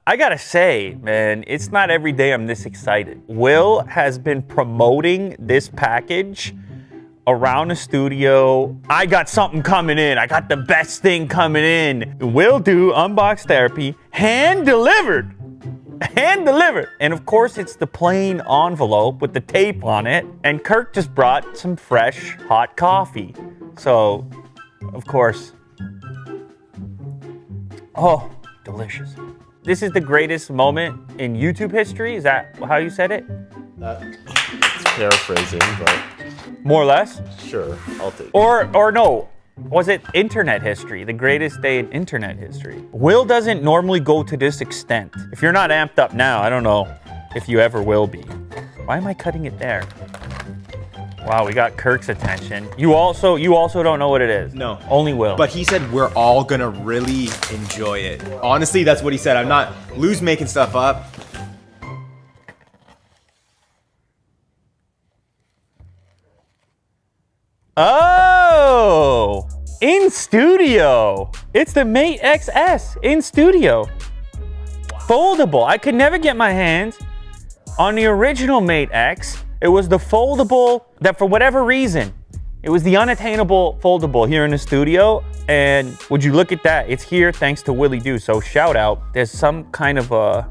I gotta say, man, it's not every day I'm this excited. Will has been promoting this package around the studio. I got something coming in. I got the best thing coming in. Will do unbox therapy, hand delivered. Hand delivered. And of course, it's the plain envelope with the tape on it. And Kirk just brought some fresh hot coffee. So, of course, oh, delicious. This is the greatest moment in YouTube history. Is that how you said it? It's paraphrasing, but more or less? Sure, I'll take it. Or no, was it internet history? The greatest day in internet history. Will doesn't normally go to this extent. If you're not amped up now, I don't know if you ever will be. Why am I cutting it there? Wow, we got Kirk's attention. You also don't know what it is. No. Only Will. But he said we're all gonna really enjoy it. Honestly, that's what he said. I'm not Lou's making stuff up. Oh, in studio. It's the Mate XS in studio. Wow. Foldable. I could never get my hands on the original Mate X. It was the foldable that, for whatever reason, it was the unattainable foldable here in the studio. And would you look at that? It's here thanks to Willie Doo. So shout out. There's some kind of a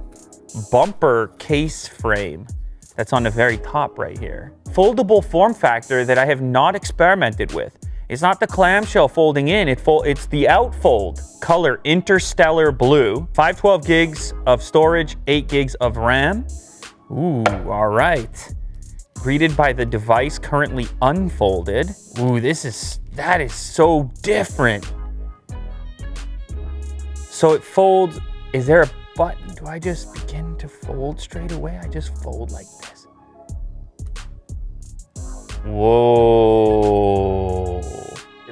bumper case frame that's on the very top right here. Foldable form factor that I have not experimented with. It's not the clamshell folding in, it's the outfold. Color interstellar blue. 512 gigs of storage, 8 gigs of RAM. Ooh, all right. Greeted by the device currently unfolded. Ooh, that is so different. So it folds, is there a button? Do I just begin to fold straight away? I just fold like this. Whoa.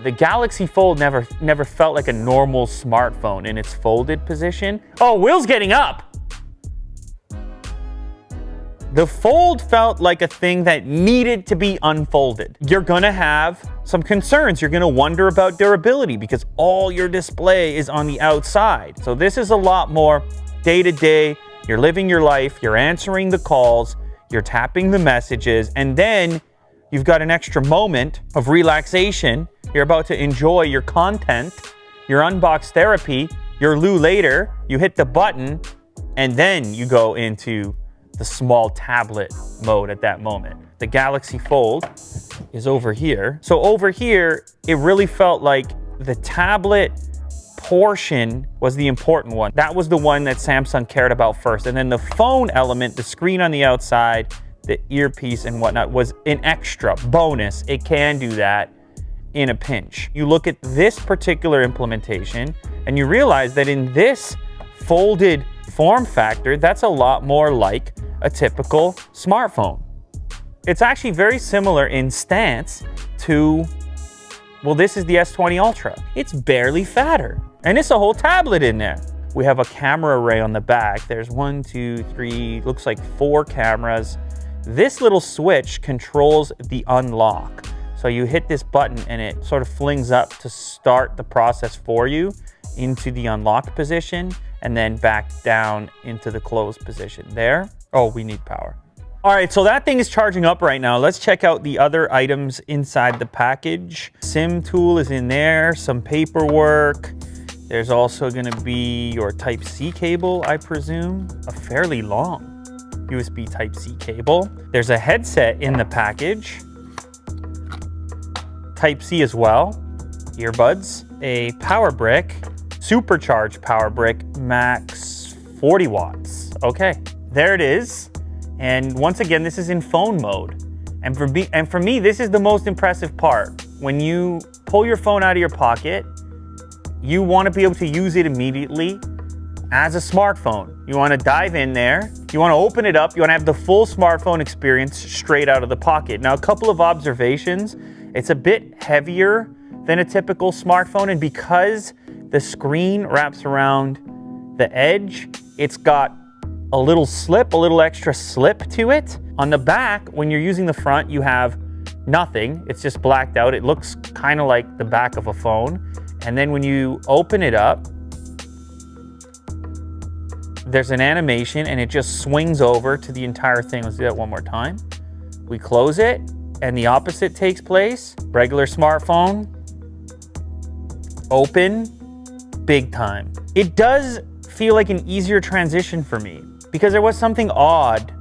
The Galaxy Fold never felt like a normal smartphone in its folded position. Oh, Will's getting up. The Fold felt like a thing that needed to be unfolded. You're gonna have some concerns. You're gonna wonder about durability because all your display is on the outside. So this is a lot more day to day. You're living your life, you're answering the calls, you're tapping the messages, and then you've got an extra moment of relaxation. You're about to enjoy your content, your unbox therapy, your Lou later, you hit the button, and then you go into the small tablet mode at that moment. The Galaxy Fold is over here. So over here, it really felt like the tablet portion was the important one. That was the one that Samsung cared about first. And then the phone element, the screen on the outside, the earpiece and whatnot was an extra bonus. It can do that in a pinch. You look at this particular implementation and you realize that in this folded form factor, that's a lot more like a typical smartphone. It's actually very similar in stance to, well, this is the S20 Ultra. It's barely fatter, and it's a whole tablet in there. We have a camera array on the back. There's 1, 2, 3, looks like 4 cameras. This little switch controls the unlock. So you hit this button and it sort of flings up to start the process for you into the unlocked position and then back down into the closed position there. Oh, we need power. All right, so that thing is charging up right now. Let's check out the other items inside the package. SIM tool is in there, some paperwork. There's also gonna be your Type-C cable, I presume. A fairly long USB Type-C cable. There's a headset in the package. Type-C as well. Earbuds. A power brick. Supercharged power brick, max 40 watts. Okay, there it is. And once again, this is in phone mode. And for me, this is the most impressive part. When you pull your phone out of your pocket, you want to be able to use it immediately as a smartphone. You want to dive in there, you want to open it up, you want to have the full smartphone experience straight out of the pocket. Now, a couple of observations. It's a bit heavier than a typical smartphone, and because the screen wraps around the edge, it's got a little extra slip to it. On the back, when you're using the front, you have nothing. It's just blacked out. It looks kind of like the back of a phone. And then when you open it up, there's an animation and it just swings over to the entire thing. Let's do that one more time. We close it and the opposite takes place. Regular smartphone, open, big time. It does feel like an easier transition for me because there was something odd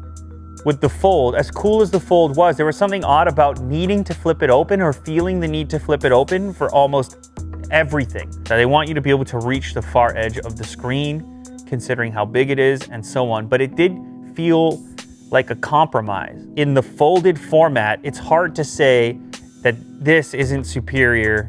with the Fold. As cool as the Fold was, there was something odd about needing to flip it open or feeling the need to flip it open for almost everything. So they want you to be able to reach the far edge of the screen, considering how big it is and so on. But it did feel like a compromise. In the folded format, it's hard to say that this isn't superior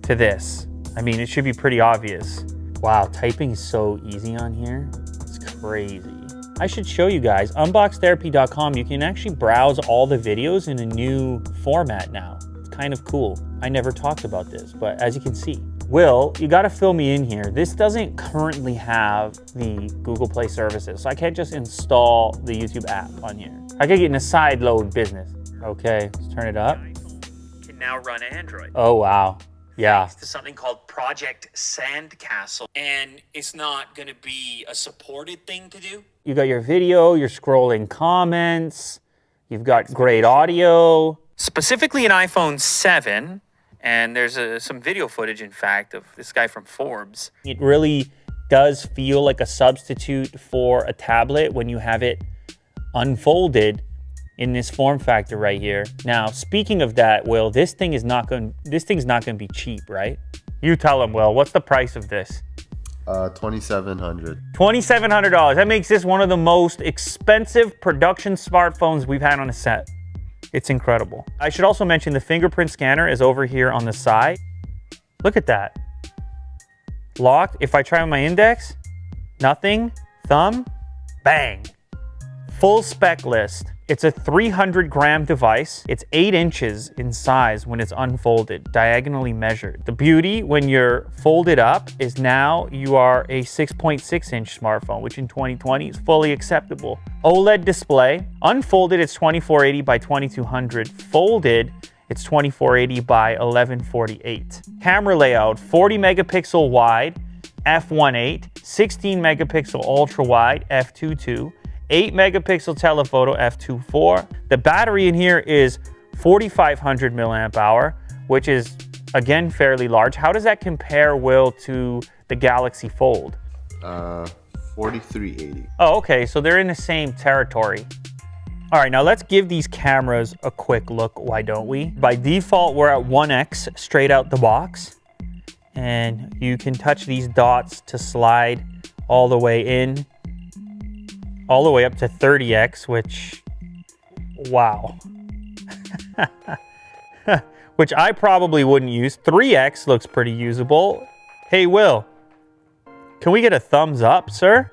to this. I mean, it should be pretty obvious. Wow, typing is so easy on here. It's crazy. I should show you guys, unboxtherapy.com, you can actually browse all the videos in a new format now. It's kind of cool. I never talked about this, but as you can see. Will, you gotta fill me in here. This doesn't currently have the Google Play services, so I can't just install the YouTube app on here. I could get in a side load business. Okay, let's turn it up. Can now run Android. Oh, wow. Yeah. Thanks to something called Project Sandcastle. And it's not going to be a supported thing to do. You got your video, you're scrolling comments, you've got great audio. Specifically an iPhone 7, and there's some video footage, in fact, of this guy from Forbes. It really does feel like a substitute for a tablet when you have it unfolded in this form factor right here. Now, speaking of that, Will, this thing's not going to be cheap, right? You tell him, Will, what's the price of this? $2,700. $2,700. That makes this one of the most expensive production smartphones we've had on a set. It's incredible. I should also mention the fingerprint scanner is over here on the side. Look at that. Locked. If I try on my index, nothing. Thumb, bang. Full spec list. It's a 300-gram device. It's 8 inches in size when it's unfolded, diagonally measured. The beauty when you're folded up is now you are a 6.6-inch smartphone, which in 2020 is fully acceptable. OLED display. Unfolded, it's 2480 by 2200. Folded, it's 2480 by 1148. Camera layout, 40 megapixel wide, f1.8, 16 megapixel ultra wide, f2.2, 8 megapixel telephoto f2.4. The battery in here is 4,500 milliamp hour, which is again fairly large. How does that compare, Will, to the Galaxy Fold? 4380. Oh, okay, so they're in the same territory. All right, now let's give these cameras a quick look, why don't we? By default, we're at 1x straight out the box. And you can touch these dots to slide all the way in, all the way up to 30x, which, wow. Which I probably wouldn't use. 3x looks pretty usable. Hey, Will, can we get a thumbs up, sir?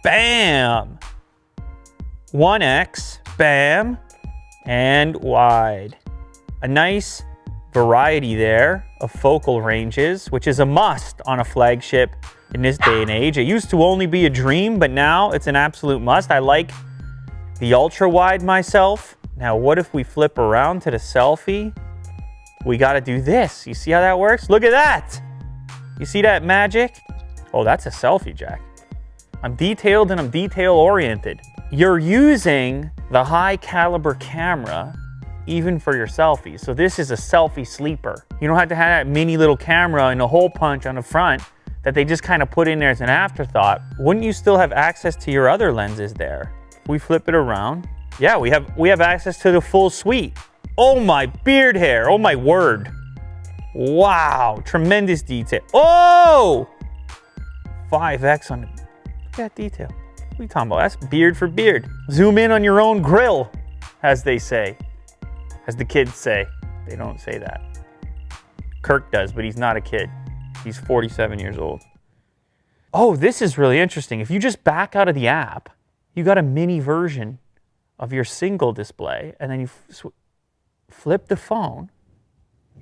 Bam! 1x, bam, and wide. A nice variety there of focal ranges, which is a must on a flagship in this day and age. It used to only be a dream, but now it's an absolute must. I like the ultra wide myself. Now, what if we flip around to the selfie? We got to do this. You see how that works? Look at that. You see that magic? Oh, that's a selfie, Jack. I'm detailed and I'm detail oriented. You're using the high caliber camera even for your selfies. So this is a selfie sleeper. You don't have to have that mini little camera and a hole punch on the front that they just kind of put in there as an afterthought. Wouldn't you still have access to your other lenses there? We flip it around. Yeah, we have access to the full suite. Oh my beard hair, oh my word. Wow, tremendous detail. Oh! 5x on the, look at that detail. What are you talking about? That's beard for beard. Zoom in on your own grill, as they say. As the kids say. They don't say that. Kirk does, but he's not a kid. He's 47 years old. Oh, this is really interesting. If you just back out of the app, you got a mini version of your single display, and then you flip the phone.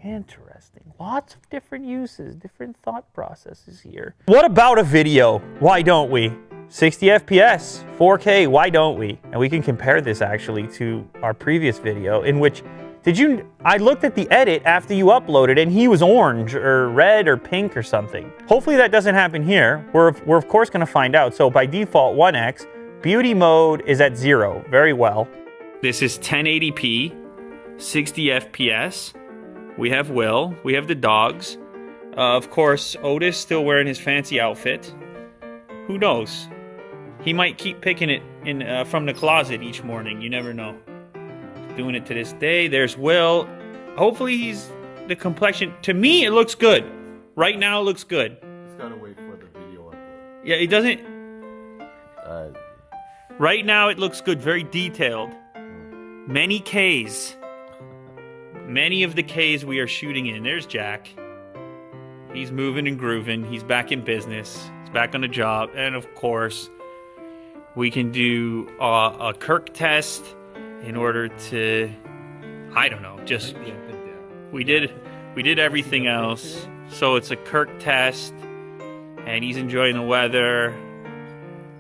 Interesting. Lots of different uses, different thought processes here. What about a video? Why don't we? 60 FPS, 4K, why don't we? And we can compare this actually to our previous video in which I looked at the edit after you uploaded and he was orange or red or pink or something. Hopefully that doesn't happen here. We're of course gonna find out. So by default 1x, beauty mode is at 0, very well. This is 1080p, 60 FPS. We have Will, we have the dogs. Of course, Otis still wearing his fancy outfit. Who knows? He might keep picking it from the closet each morning, you never know. Doing it to this day. There's Will. Hopefully he's the complexion. To me, it looks good. Right now, it looks good. Just gotta wait for the video upload. Yeah, it doesn't... Right now, it looks good. Very detailed. Many Ks. Many of the Ks we are shooting in. There's Jack. He's moving and grooving. He's back in business. He's back on the job. And of course, we can do a Kirk test in order to, I don't know, just we did everything else. So it's a Kirk test, and he's enjoying the weather.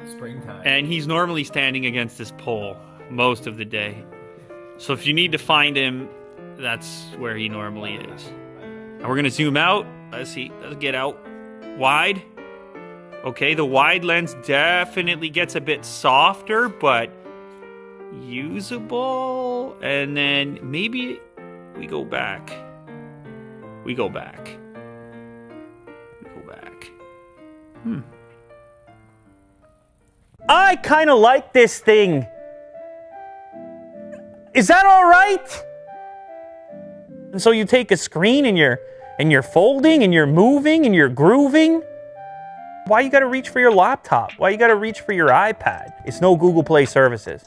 Springtime. And he's normally standing against this pole most of the day. So if you need to find him, that's where he normally is. And we're gonna zoom out. Let's see. Let's get out wide. Okay, the wide lens definitely gets a bit softer, but usable. And then maybe we go back. We go back. I kind of like this thing. Is that all right? And so you take a screen and you're folding and you're moving and you're grooving. Why you gotta reach for your laptop? Why you gotta reach for your iPad? It's no Google Play services.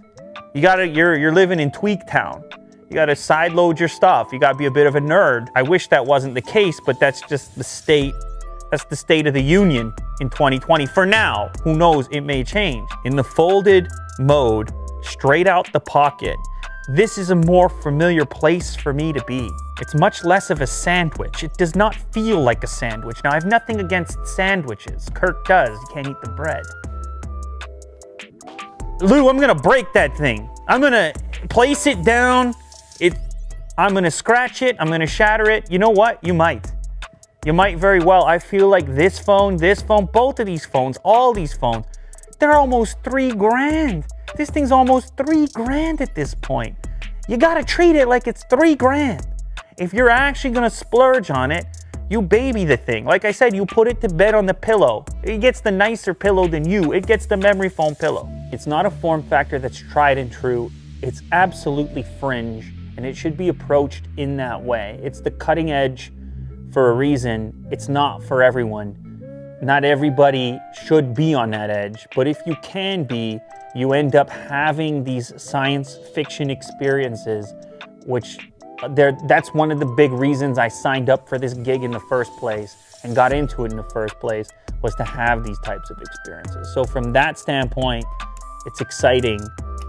You're living in Tweak Town. You gotta sideload your stuff. You gotta be a bit of a nerd. I wish that wasn't the case, but that's just the state. That's the state of the union in 2020. For now, who knows, it may change. In the folded mode, straight out the pocket, this is a more familiar place for me to be. It's much less of a sandwich. It does not feel like a sandwich. Now, I have nothing against sandwiches. Kirk does. You can't eat the bread. Lou, I'm gonna break that thing. I'm gonna place it down. I'm gonna scratch it. I'm gonna shatter it. You know what? You might. You might very well. I feel like this phone, both of these phones, all these phones, they're almost $3,000. This thing's almost $3,000 at this point. You gotta treat it like it's $3,000. If you're actually gonna splurge on it, you baby the thing. Like I said, you put it to bed on the pillow. It gets the nicer pillow than you. It gets the memory foam pillow. It's not a form factor that's tried and true. It's absolutely fringe, and it should be approached in that way. It's the cutting edge for a reason. It's not for everyone. Not everybody should be on that edge, but if you can be, you end up having these science fiction experiences, which that's one of the big reasons I signed up for this gig in the first place and got into it in the first place, was to have these types of experiences. So from that standpoint, it's exciting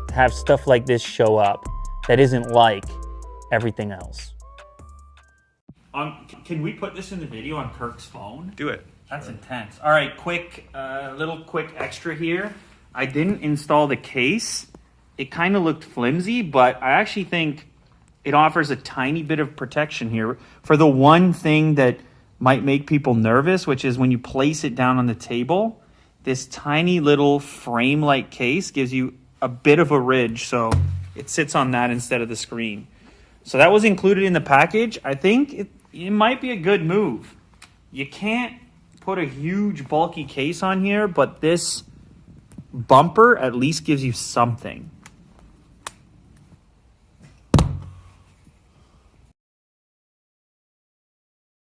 to have stuff like this show up that isn't like everything else. Can we put this in the video on Kirk's phone? Do it. That's intense. All right, little quick extra here. I didn't install the case. It kind of looked flimsy, but I actually think it offers a tiny bit of protection here for the one thing that might make people nervous, which is when you place it down on the table, this tiny little frame-like case gives you a bit of a ridge, so it sits on that instead of the screen. So that was included in the package. I think it might be a good move. You can't put a huge bulky case on here, but this bumper at least gives you something.